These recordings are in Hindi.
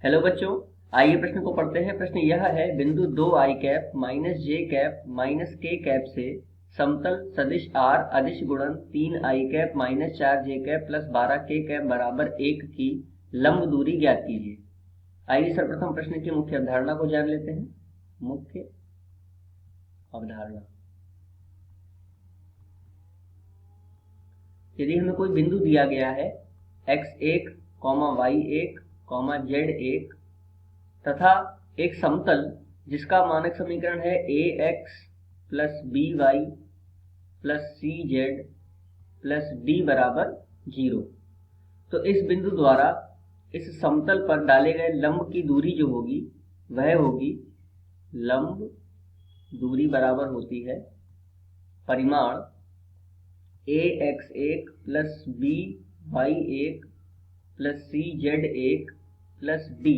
हेलो बच्चों, आइए प्रश्न को पढ़ते हैं। प्रश्न यह है, बिंदु 2i कैप माइनस जे कैप माइनस के कैप से समतल सदिश r अदिश गुणन 3i cap minus 4j cap plus 12 के कैप बराबर 1 की लंब दूरी ज्ञात कीजिए। आइए सर्वप्रथम प्रश्न की मुख्य अवधारणा को जान लेते हैं। मुख्य अवधारणा, यदि हमें कोई बिंदु दिया गया है x1, y1, z1 तथा एक समतल जिसका मानक समीकरण है ax plus by plus cz plus d बराबर 0, तो इस बिंदु द्वारा इस समतल पर डाले गए लंब की दूरी जो होगी वह होगी, लंब दूरी बराबर होती है परिमाण ax1 plus by1 plus cz1 plus d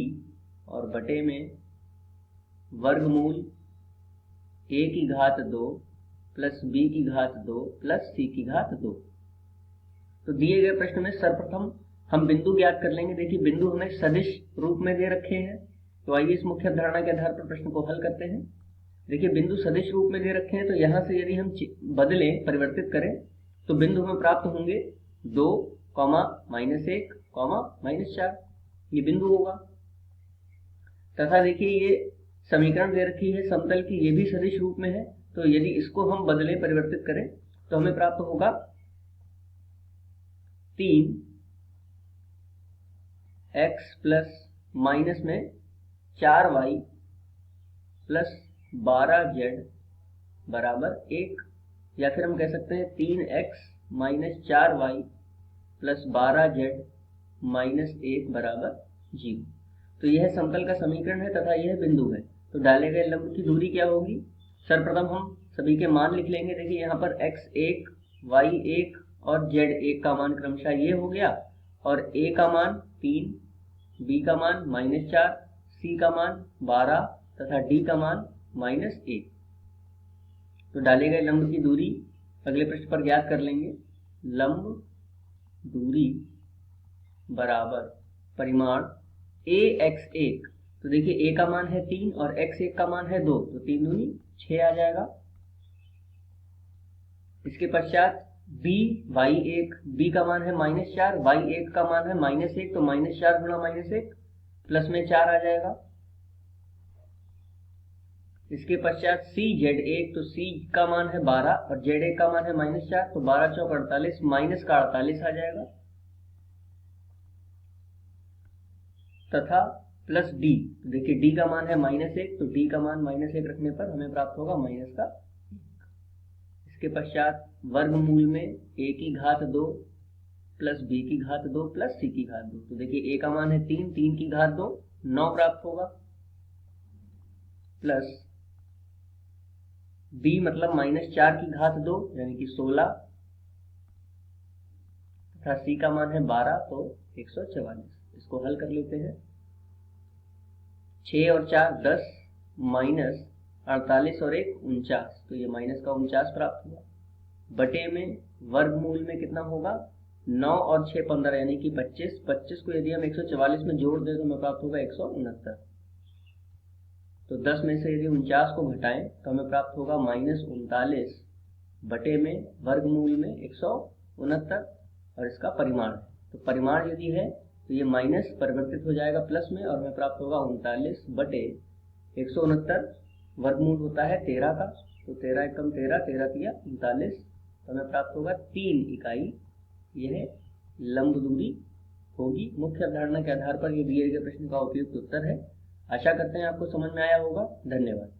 और बटे में वर्गमूल a की घात 2 प्लस b की घात 2 प्लस c की घात 2। तो दिए गए प्रश्न में सर्वप्रथम हम बिंदु ज्ञात कर लेंगे। देखिए, बिंदु हमें सदिश रूप में दे रखे हैं, तो आइए इस मुख्य अवधारणा के आधार पर प्रश्न को हल करते हैं। देखिए, बिंदु सदिश रूप में दे रखे हैं, तो यहाँ से यदि हम बदलें, परिवर्तित करें, तो बिंदु हमें प्राप्त होंगे 2, -1, -4, ये बिंदु होगा। तथा देखिए, ये समीकरण दे रखी है समतल की, ये भी सदिश रूप में है, तो यदि इसको हम बदलें, परिवर्तित करें, तो हमें प्राप्त होगा 3x प्लस माइनस में 4y प्लस 12z बराबर 1, या फिर हम कह सकते हैं 3x minus 4y plus 12z minus 1 बराबर 0। तो यह समतल का समीकरण है तथा यह बिंदु है। तो डाले गए लंब की दूरी क्या होगी? सर्वप्रथम हम सभी के मान लिख लेंगे। देखिए, यहाँ पर x1, y1 और z1 का मान क्रमशः ये हो गया, और a का मान 3, b का मान -4, c का मान 12 तथा d का मान -1। तो डाले गए लंब की दूरी अगले पृष्ठ पर ज्ञात कर लेंगे। लंब दूरी बराबर परिमाण ax1, तो देखिए a का मान है 3 और x1 का मान है 2, तो 3 दूनी 6 आ जाएगा। इसके पश्चात by1, b का मान है -4, y1 का मान है -1, तो -4 गुणा -1 प्लस में 4 आ जाएगा। इसके पश्चात cz1, तो c का मान है 12 और z1 का मान है -4, तो 12 चौक 48, माइनस का 48 आ जाएगा। तथा प्लस d, तो देखिए d का मान है -1, तो d का मान -1 रखने पर हमें प्राप्त होगा माइनस का 1। इसके पश्चात वर्गमूल में a की घात 2 प्लस b की घात 2 प्लस c की घात 2, तो देखिए a का मान है 3, 3 की घात 2 9 प्राप्त होगा, प्लस b मतलब -4 की घात 2 यानी कि 16 तथा c का मान है 12, तो 144। इसको हल कर लेते हैं। 6 और 4 10, माइनस 48 और 1 49, तो ये माइनस का 49 प्राप्त हुआ, बटे में वर्गमूल में कितना होगा 9 और 6 15 यानी कि 25। 25 को यदि हम 144 में जोड़ दें तो हमें प्राप्त होगा 169। तो 10 में से यदि 49 को घटाएं तो हमें प्राप्त होगा -39 बटे में वर्गमूल में 169, और इसका परिमाण है। तो परिमाण यदि है तो ये माइनस परिवर्तित हो जाएगा प्लस में, और हमें प्राप्त होगा 39 बटे 169, वर्गमूल होता है 13 का, तो 13 एकम 13, 13 तिया 39, तो हमें प्राप्त होगा 3 इकाई। यह लंब दूरी होगी। मुख्य अवधारणा के आधार पर ये दिए गए प्रश्न का उपयुक्त उत्तर है। आशा करते हैं आपको समझ में आया होगा। धन्यवाद।